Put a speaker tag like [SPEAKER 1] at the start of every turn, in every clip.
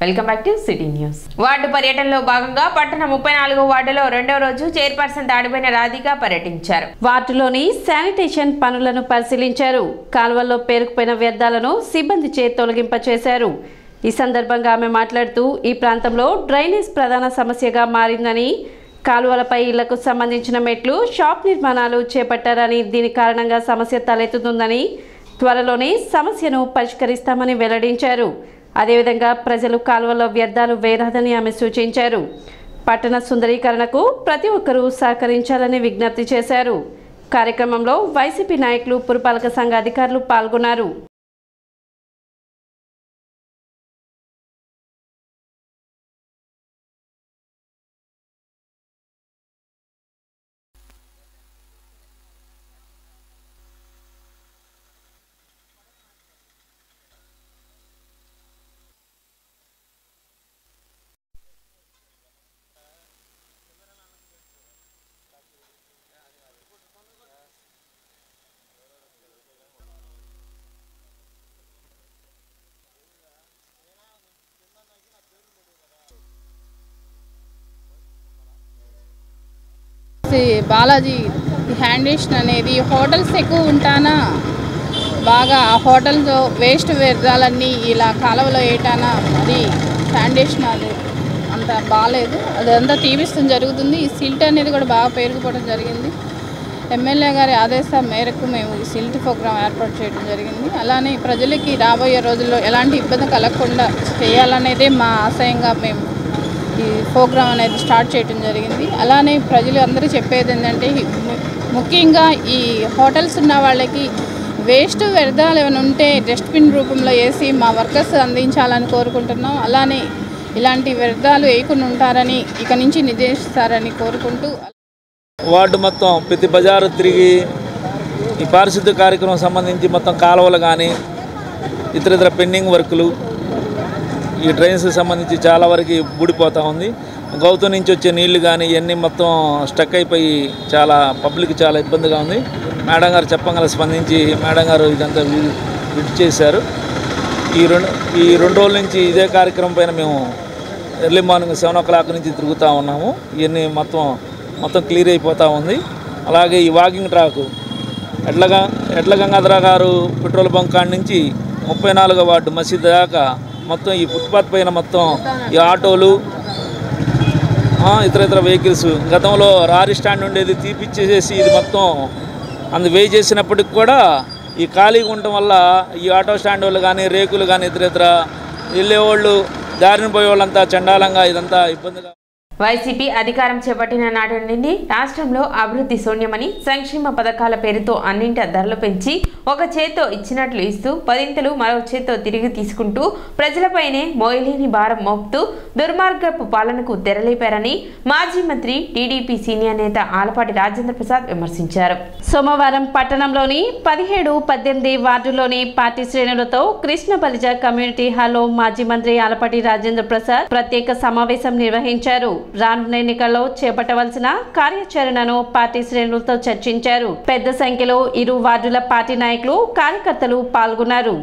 [SPEAKER 1] Welcome back to city news. Ward పర్యటనలో భాగంగా పట్టణ 34వ వార్డులో రెండవ రోజు చైర్పర్సన్ దాడిపైన రాధిక పర్యటించారు. వార్డులోని శానిటేషన్ పనులను పరిశీలించారు. కాలువల్లో పేరుకుపోయిన వ్యర్థాలను సిబ్బందిచే తొలగింపచేశారు. ఈ సందర్భంగా ఆమె మాట్లాడుతూ ఈ ప్రాంతంలో డ్రైనేజ్ ప్రధాన సమస్యగా మారిందని, కాలువలపై ఇళ్లకు సంబంధించిన మెట్లు, షాప్ నిర్మాణాలు చేపట్టారని, దీని కారణంగా సమస్య తలెత్తుతుందని, త్వరలోనే సమస్యను పరిష్కరిస్తామని వెల్లడించారు. అదేవిధంగా ప్రజలు కాలువల్లో వ్యర్థాలు వేయరాదని ఆమె సూచించారు. పట్టణ సుందరీకరణకు ప్రతి ఒక్కరూ సహకరించాలని విజ్ఞప్తి చేశారు. కార్యక్రమంలో వైసీపీ నాయకులు, పురపాలక సంఘ అధికారులు పాల్గొన్నారు.
[SPEAKER 2] బాలాజీ హ్యాండేషన్ అనేది హోటల్స్ ఎక్కువ ఉంటానా, బాగా ఆ హోటల్తో వేస్ట్ వ్యర్థాలన్నీ ఇలా కాలువలో వేయటానా, మరి శానిటేషన్ అది అంత బాగాలేదు. అదంతా తీపిస్తూ జరుగుతుంది. ఈ సిల్ట్ అనేది కూడా బాగా పేరుకుపోవడం జరిగింది. ఎమ్మెల్యే గారి ఆదేశాల మేరకు మేము ఈ సిల్ట్ ప్రోగ్రాం ఏర్పాటు చేయడం జరిగింది. అలానే ప్రజలకి రాబోయే రోజుల్లో ఎలాంటి ఇబ్బంది కలగకుండా చేయాలనేదే మా ఆశయంగా మేము ఈ ప్రోగ్రాం అనేది స్టార్ట్ చేయడం జరిగింది. అలానే ప్రజలు అందరూ చెప్పేది ఏంటంటే, ముఖ్యంగా ఈ హోటల్స్ ఉన్న వాళ్ళకి వేస్ట్ వ్యర్థాలు ఏమైనా ఉంటే డస్ట్బిన్ రూపంలో వేసి మా వర్కర్స్ అందించాలని కోరుకుంటున్నాం. అలానే ఇలాంటి వ్యర్థాలు వేయకుండా ఉంటారని, ఇక నుంచి నిర్దేశిస్తారని కోరుకుంటూ,
[SPEAKER 3] వార్డు మొత్తం ప్రతి బజారు తిరిగి ఈ పారిశుద్ధ్య కార్యక్రమం సంబంధించి మొత్తం కాలువలు కానీ ఇతర పెండింగ్ వర్కులు, ఈ డ్రైన్స్కి సంబంధించి చాలా వరకు బూడిపోతూ ఉంది. గౌతమ్ నుంచి వచ్చే నీళ్లు కానీ ఇవన్నీ మొత్తం స్టక్ అయిపోయి చాలా పబ్లిక్ చాలా ఇబ్బందిగా ఉంది. మేడం గారు చెప్పగల స్పందించి మేడం గారు ఇదంతా విడ్ చేశారు. ఈ రెండు రోజుల నుంచి ఇదే కార్యక్రమం పైన మేము ఎర్లీ మార్నింగ్ 7 o'clock నుంచి తిరుగుతూ ఉన్నాము. ఇవన్నీ మొత్తం క్లియర్ అయిపోతూ ఉంది. అలాగే ఈ వాకింగ్ ట్రాక్ ఎడ్ల గంగాధర గారు పెట్రోల్ బంక్ కాడి నుంచి 34వ వార్డు మసీదు దాకా మొత్తం ఈ ఫుట్పాత్ పైన మొత్తం ఈ ఆటోలు, ఇతర వెహికల్స్, గతంలో లారీ స్టాండ్ ఉండేది తీపిచ్చేసేసి ఇది మొత్తం వే చేసినప్పటికి కూడా ఈ ఖాళీగా ఉండటం వల్ల ఈ ఆటో స్టాండ్ వాళ్ళు కానీ, రేకులు కానీ, ఇతర వెళ్ళేవాళ్ళు, దారిని పోయే వాళ్ళంతా చండాలంగా ఇదంతా ఇబ్బందిగా.
[SPEAKER 1] వైసీపీ అధికారం చేపట్టిన నాటి నుండి రాష్ట్రంలో అభివృద్ధి శూన్యమని, సంక్షేమ పథకాల పేరుతో అన్నింటి ధరలు పెంచి ఒక చేత్తో ఇచ్చినట్లు ఇస్తూ 10 మరో చేత్తో తిరిగి తీసుకుంటూ ప్రజలపైనే మోయలేని భారం మోపుతూ దుర్మార్గపు పాలనకు తెరలేపారని మాజీ మంత్రి, టీడీపీ సీనియర్ నేత ఆలపాటి రాజేంద్ర ప్రసాద్ విమర్శించారు. సోమవారం పట్టణంలోని 17, 18 వార్డులోని పార్టీ శ్రేణులతో కృష్ణ బలిజ కమ్యూనిటీ హాల్లో మాజీ మంత్రి ఆలపాటి రాజేంద్ర ప్రసాద్ ప్రత్యేక సమావేశం నిర్వహించారు. రానున్న ఎన్నికల్లో చేపట్టవలసిన కార్యాచరణను పార్టీ శ్రేణులతో చర్చించారు. పెద్ద సంఖ్యలో ఇరు వార్డుల పార్టీ నాయకులు, కార్యకర్తలు పాల్గొన్నారు.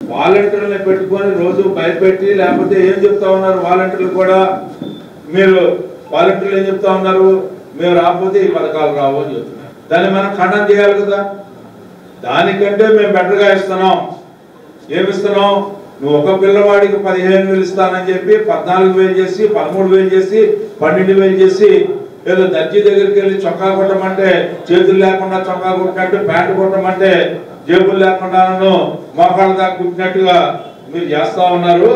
[SPEAKER 4] వాలంటీర్లను పెట్టుకొని రోజు భయపెట్టి, లేకపోతే ఏం చెప్తా ఉన్నారు వాలంటీర్లు కూడా, మీరు వాలంటీర్లు ఏం చెప్తా ఉన్నారు, మేము రాకపోతే ఈ పథకాలు రావు అని చెప్తున్నారు. దాన్ని మనం ఖండన చేయాలి కదా. దానికంటే మేము బెటర్గా ఇస్తున్నాం. ఏమిస్తున్నాం, నువ్వు ఒక పిల్లవాడికి 15,000 ఇస్తానని చెప్పి 14,000 చేసి, 13,000 చేసి, 12,000 చేసి, ఏదో దర్జీ దగ్గరికి వెళ్ళి చొక్కా కొట్టమంటే చేతులు లేకుండా చొక్కా కొట్టినట్టు, ప్యాంటు కొట్టమంటే జేబులు లేకుండా మోకాళ్ళ దాకా కుట్టినట్టుగా మీరు చేస్తా ఉన్నారు.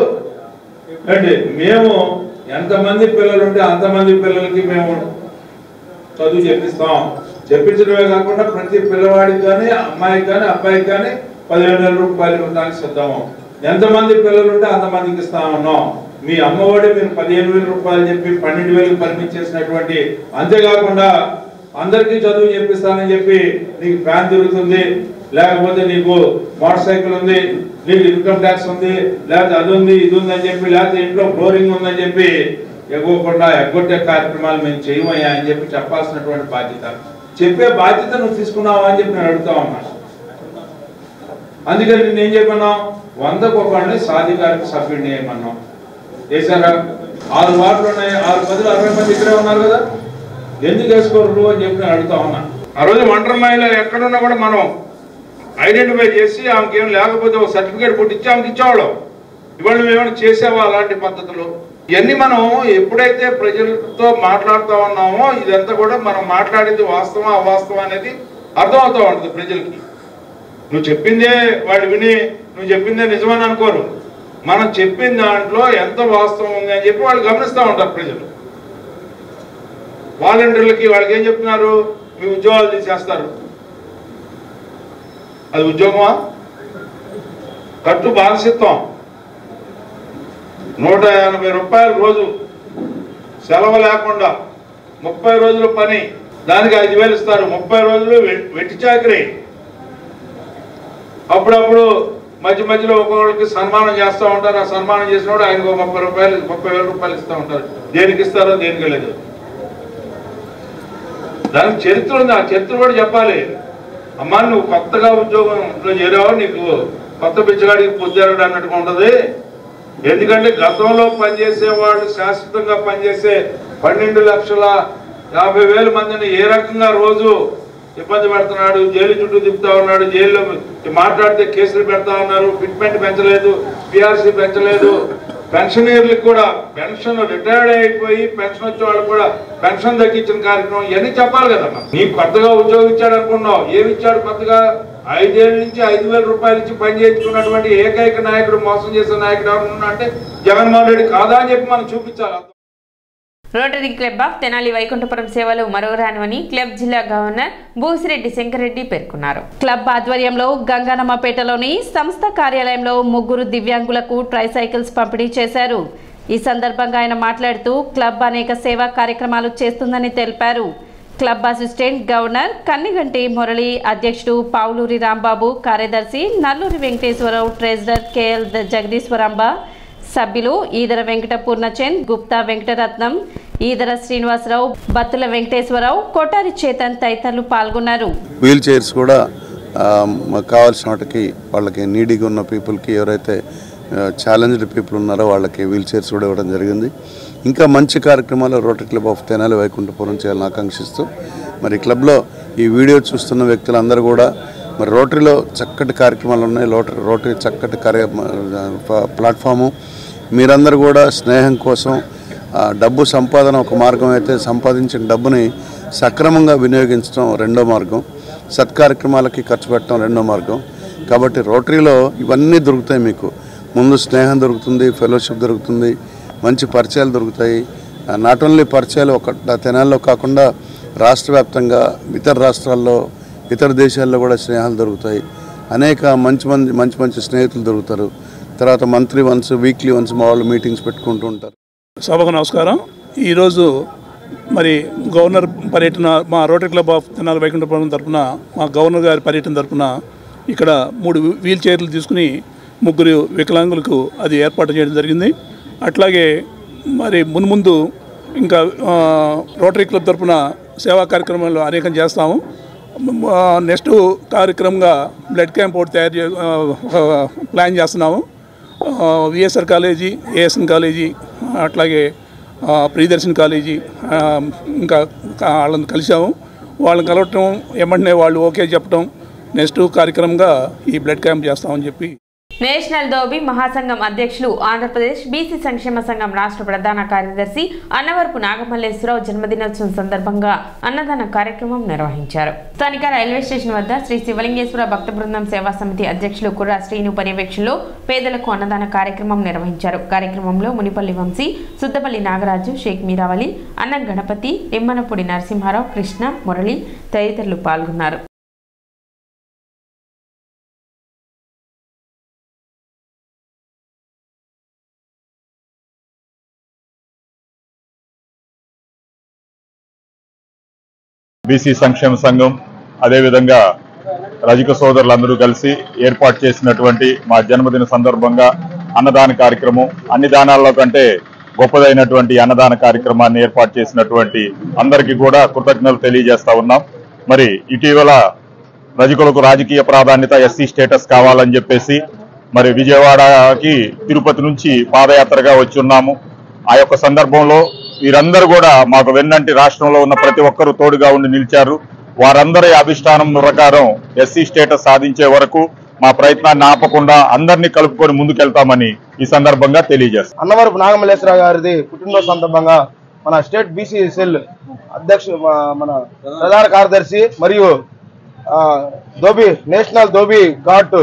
[SPEAKER 4] అంటే మేము ఎంతమంది పిల్లలు ఉంటే అంతమంది పిల్లలకి మేము చదువు చెప్పిస్తాం. చెప్పించడమే కాకుండా ప్రతి పిల్లవాడికి కానీ, అమ్మాయికి కానీ, అబ్బాయికి కానీ 15,000 రూపాయలు ఇవ్వడానికి సిద్ధము. ఎంతమంది పిల్లలు ఉంటే అంతమందికి ఇస్తా ఉన్నాం. మీ అమ్మఒడి మీరు 15,000 రూపాయలు చెప్పి 12,000 పరిమించేసినటువంటి, అంతేకాకుండా అందరికీ చదువు చెప్పిస్తానని చెప్పి నీకు ఫ్యాన్ తిరుగుతుంది, లేకపోతే నీకు మోటార్ సైకిల్ ఉంది, నీకు ఇన్కమ్ ట్యాక్స్ ఉంది, లేకపోతే అది ఉంది, ఇది ఉందని చెప్పి, లేకపోతే ఇంట్లో ఫ్లోరింగ్ ఉందని చెప్పి ఎగ్గొట్టే కార్యక్రమాలు మేము చేయమయ్యా అని చెప్పి చెప్పాల్సినటువంటి బాధ్యత. చెప్పే బాధ్యత నువ్వు తీసుకున్నావా అని చెప్పి నేను అడుగుతా ఉన్నా. అందుకని నేను ఏం చెప్పన్నాం, 100కు ఒకళ్ళని సాధికారిక సభ్యుడిని ఏమన్నాం. వేసారా? 6 వార్డులు ఉన్నాయి, 6 మందిలో 60 మంది ఇక్కడే ఉన్నారు కదా, ఎందుకు వేసుకోరు అని చెప్పి నేను అడుగుతా ఉన్నా. ఆ రోజు ఒంటరి మహిళ ఎక్కడున్నా కూడా మనం ఐడెంటిఫై చేసి ఆమెకి ఏం లేకపోతే ఒక సర్టిఫికేట్ పుట్టించి ఆమెకి ఇచ్చేవాళ్ళం. ఇవాళ ఏమైనా చేసేవా అలాంటి పద్ధతులు? ఇవన్నీ మనం ఎప్పుడైతే ప్రజలతో మాట్లాడుతూ ఉన్నామో ఇదంతా కూడా మనం మాట్లాడేది వాస్తవం అవాస్తవం అనేది అర్థమవుతూ ఉంటుంది ప్రజలకి. నువ్వు చెప్పిందే వాడు విని నువ్వు చెప్పిందే నిజమని అనుకోరు. మనం చెప్పిన దాంట్లో ఎంత వాస్తవం ఉంది అని చెప్పి వాళ్ళు గమనిస్తూ ఉంటారు ప్రజలు. వాలంటీర్లకి వాళ్ళకి ఏం చెప్తున్నారు, మీ ఉద్యోగాలు తీసేస్తారు. అది ఉద్యోగమా? కట్టు బానిసత్వం. 180 రూపాయలు రోజు సెలవు లేకుండా 30 రోజుల పని, దానికి 5,000 ఇస్తారు. 30 రోజులు వెట్టి చాకరీ. అప్పుడప్పుడు మధ్యలో ఒక్కొక్కరికి సన్మానం చేస్తూ ఉంటారు. ఆ సన్మానం చేసినప్పుడు ఆయనకు 30,000 రూపాయలు ఇస్తూ ఉంటారు. దేనికి ఇస్తారో దేనికి లేదు. దానికి చరిత్ర ఉంది. ఆ చరిత్ర కూడా చెప్పాలి. అమ్మా నువ్వు కొత్తగా ఉద్యోగంలో చేరావు, నీకు కొత్త బిచ్చగాడికి పొద్దురాడు అన్నట్టుగా ఉంటుంది. ఎందుకంటే గతంలో పనిచేసే వాళ్ళు శాశ్వతంగా పనిచేసే 12,50,000 మందిని ఏ రకంగా రోజు ఇబ్బంది పెడుతున్నాడు, జైలు చుట్టూ తిప్పుతా ఉన్నాడు, జైల్లో మాట్లాడితే కేసులు పెడతా ఉన్నారు, ఫిట్మెంట్ పెంచలేదు, పిఆర్సీ పెంచలేదు, పెన్షనర్లకు కూడా పెన్షన్ రిటైర్డ్ అయిపోయి పెన్షన్ వచ్చే వాళ్ళకి కూడా పెన్షన్ తగ్గించిన కార్యక్రమం ఇవన్నీ చెప్పాలి కదా. నీకు కొత్తగా ఉద్యోగం ఇచ్చాడు అనుకున్నావు, ఏమి ఇచ్చాడు కొత్తగా? 5 ఏళ్ళ నుంచి 5,000 రూపాయలు ఇచ్చి పని చేయించుకున్నటువంటి ఏకైక నాయకుడు, మోసం చేసే నాయకుడు ఎవరున్నా అంటే జగన్మోహన్ రెడ్డి కాదా అని చెప్పి మనం చూపించాలి.
[SPEAKER 1] Rotary club of Tenali Vaikunthapuram సేవలు మరువరానివని క్లబ్ జిల్లా గవర్నర్ బూసిరెడ్డి శంకరెడ్డి పేర్కొన్నారు. క్లబ్ ఆధ్వర్యంలో గంగానమ్మపేటలోని సంస్థ కార్యాలయంలో 3 దివ్యాంగులకు ట్రైసైకిల్స్ పంపిణీ చేశారు. ఈ సందర్భంగా ఆయన మాట్లాడుతూ క్లబ్ అనేక సేవా కార్యక్రమాలు చేస్తుందని తెలిపారు. Club assistant governor Kanniganti Murali, అధ్యక్షుడు పావులూరి రాంబాబు, కార్యదర్శి నల్లూరి వెంకటేశ్వరరావు, ట్రెజరర్ కేఎల్ జగదీశ్వరాంబ, సభ్యులు ఈదర వెంకట పూర్ణచంద్, గుప్తా వెంకటరత్నం, ఈదర శ్రీనివాసరావు, బత్తుల వెంకటేశ్వరరావు, కోటారి చేతన్ తదితరులు పాల్గొన్నారు.
[SPEAKER 5] వీల్ చైర్స్ కూడా కావాల్సిన వాటికి వాళ్ళకి నీడీగా ఉన్న పీపుల్కి, ఎవరైతే ఛాలెంజ్డ్ పీపుల్ ఉన్నారో వాళ్ళకి వీల్ చైర్స్ కూడా ఇవ్వడం జరిగింది. ఇంకా మంచి కార్యక్రమాలు rotary club of Tenali Vaikunthapuram చేయాలని ఆకాంక్షిస్తూ మరి క్లబ్లో ఈ వీడియో చూస్తున్న వ్యక్తులందరూ కూడా మరి రోటరీలో చక్కటి కార్యక్రమాలు ఉన్నాయి. రోటరీ చక్కటి ప్లాట్ఫాము. మీరందరూ కూడా స్నేహం కోసం డబ్బు సంపాదన ఒక మార్గం అయితే, సంపాదించిన డబ్బుని సక్రమంగా వినియోగించడం రెండో మార్గం, సత్కార్యక్రమాలకి ఖర్చు పెట్టడం రెండో మార్గం. కాబట్టి రోటరీలో ఇవన్నీ దొరుకుతాయి. మీకు ముందు స్నేహం దొరుకుతుంది, ఫెలోషిప్ దొరుకుతుంది, మంచి పరిచయాలు దొరుకుతాయి. నాట్ ఓన్లీ పరిచయాలు ఒక తెనాల్లో కాకుండా రాష్ట్ర వ్యాప్తంగా ఇతర రాష్ట్రాల్లో, ఇతర దేశాల్లో కూడా స్నేహాలు దొరుకుతాయి. అనేక మంచి స్నేహితులు దొరుకుతారు. తర్వాత మంత్లీ వన్స్, వీక్లీ వన్స్ మా వాళ్ళు మీటింగ్స్ పెట్టుకుంటూ ఉంటారు.
[SPEAKER 6] సభకు నమస్కారం. ఈరోజు మరి గవర్నర్ పర్యటన, మా rotary club of Tenali Vaikunthapuram తరఫున, మా గవర్నర్ గారి పర్యటన తరఫున ఇక్కడ 3 వీల్ చైర్లు తీసుకుని 3 వికలాంగులకు అది ఏర్పాటు చేయడం జరిగింది. అట్లాగే మరి మున్ముందు ఇంకా రోటరీ క్లబ్ తరఫున సేవా కార్యక్రమాలు అనేకం చేస్తాము. నెక్స్ట్ కార్యక్రమంగా బ్లడ్ క్యాంప్ ఒకటి ప్లాన్ చేస్తున్నాము. విఎస్ఆర్ కాలేజీ, ఏఎస్ఎన్ కాలేజీ, అట్లాగే ప్రియదర్శన్ కాలేజీ ఇంకా వాళ్ళని కలిసాము. వాళ్ళని కలవటం వెంటనే వాళ్ళు ఓకే చెప్పడం, నెక్స్ట్ కార్యక్రమంగా ఈ బ్లడ్ క్యాంప్ చేస్తామని చెప్పి.
[SPEAKER 1] నేషనల్ దోబీ మహాసంఘం అధ్యక్షులు, ఆంధ్రప్రదేశ్ బీసీ సంక్షేమ సంఘం రాష్ట్ర ప్రధాన కార్యదర్శి అన్నవరపు నాగమల్లేశ్వరరావు జన్మదినోత్సవం సందర్భంగా అన్నదాన కార్యక్రమం నిర్వహించారు. స్థానిక రైల్వే స్టేషన్ వద్ద శ్రీ శివలింగేశ్వర భక్త బృందం సేవా సమితి అధ్యక్షులు కుర్రా శ్రీను పర్యవేక్షణలో పేదలకు అన్నదాన కార్యక్రమం నిర్వహించారు. కార్యక్రమంలో మునిపల్లి వంశీ, సుద్దపల్లి నాగరాజు, షేక్ మీరావలి, అన్నం గణపతి, నిమ్మనపూడి నరసింహారావు, కృష్ణ, మురళి తదితరులు పాల్గొన్నారు.
[SPEAKER 7] బీసీ సంక్షేమ సంఘం అదేవిధంగా రజక సోదరులందరూ కలిసి ఏర్పాటు చేసినటువంటి మా జన్మదిన సందర్భంగా అన్నదాన కార్యక్రమం, అన్ని దానాల్లో కంటే గొప్పదైనటువంటి అన్నదాన కార్యక్రమాన్ని ఏర్పాటు చేసినటువంటి అందరికీ కూడా కృతజ్ఞతలు తెలియజేస్తా ఉన్నాం. మరి ఇటీవల రజకులకు రాజకీయ ప్రాధాన్యత ఎస్సీ స్టేటస్ కావాలని చెప్పేసి మరి విజయవాడకి తిరుపతి నుంచి పాదయాత్రగా వచ్చి ఉన్నాము. ఆ యొక్క సందర్భంలో వీరందరూ కూడా మాకు వెన్నంటి రాష్ట్రంలో ఉన్న ప్రతి ఒక్కరూ తోడుగా ఉండి నిలిచారు. వారందరి అభిష్టానం ప్రకారం ఎస్సీ స్టేటస్ సాధించే వరకు మా ప్రయత్నాన్ని ఆపకుండా అందరినీ కలుపుకొని ముందుకెళ్తామని ఈ సందర్భంగా తెలియజేస్తాం.
[SPEAKER 8] అన్నవరపు నాగమల్లేశ్వరరావు గారిది పుట్టినరోజు సందర్భంగా మన స్టేట్ బీసీ సెల్ అధ్యక్షుడు మన ప్రధాన కార్యదర్శి మరియు నేషనల్ ధోబీ ఘాట్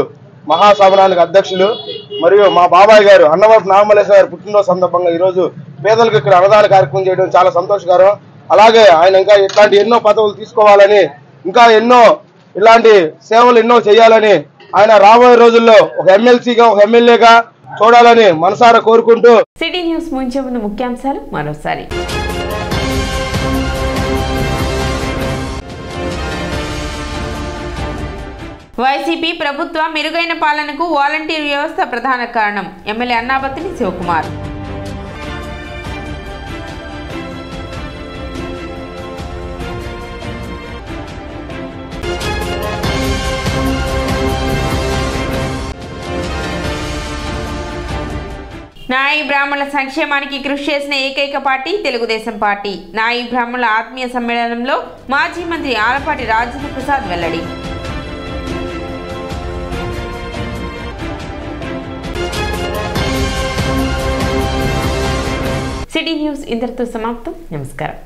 [SPEAKER 8] మహాసభనానికి అధ్యక్షులు మరియు మా బాబాయ్ గారు అన్నవరపు నాగమల్లేశ్వర గారి పుట్టినరోజు సందర్భంగా ఈరోజు పేదలకు ఇక్కడ అన్నదాన కార్యక్రమం చేయడం చాలా సంతోషకరం. అలాగే ఆయన ఇంకా ఇట్లాంటి ఎన్నో పదవులు తీసుకోవాలని, ఇంకా ఎన్నో ఇలాంటి సేవలు ఎన్నో చేయాలని, ఆయన రాబోయే రోజుల్లో ఒక ఎమ్మెల్సీగా ఒక ఎమ్మెల్యేగా చూడాలని మనసారా కోరుకుంటూ.
[SPEAKER 1] సిటీ న్యూస్ ముంచే ముందు ముఖ్యాంశాలు మరోసారి. వైసీపీ ప్రభుత్వ మెరుగైన పాలనకు వాలంటీర్ వ్యవస్థ ప్రధాన కారణం ఎమ్మెల్యే అన్నాబత్తిని శివకుమార్. నాయి బ్రాహ్మణుల సంక్షేమానికి కృషి చేసిన ఏకైక పార్టీ తెలుగుదేశం పార్టీ. నాయి బ్రాహ్మణుల ఆత్మీయ సమ్మేళనంలో మాజీ మంత్రి ఆలపాటి రాజేంద్ర ప్రసాద్ వెల్లడి. సిటీ న్యూస్ ఇంతటితో సమాప్తం. నమస్కారం.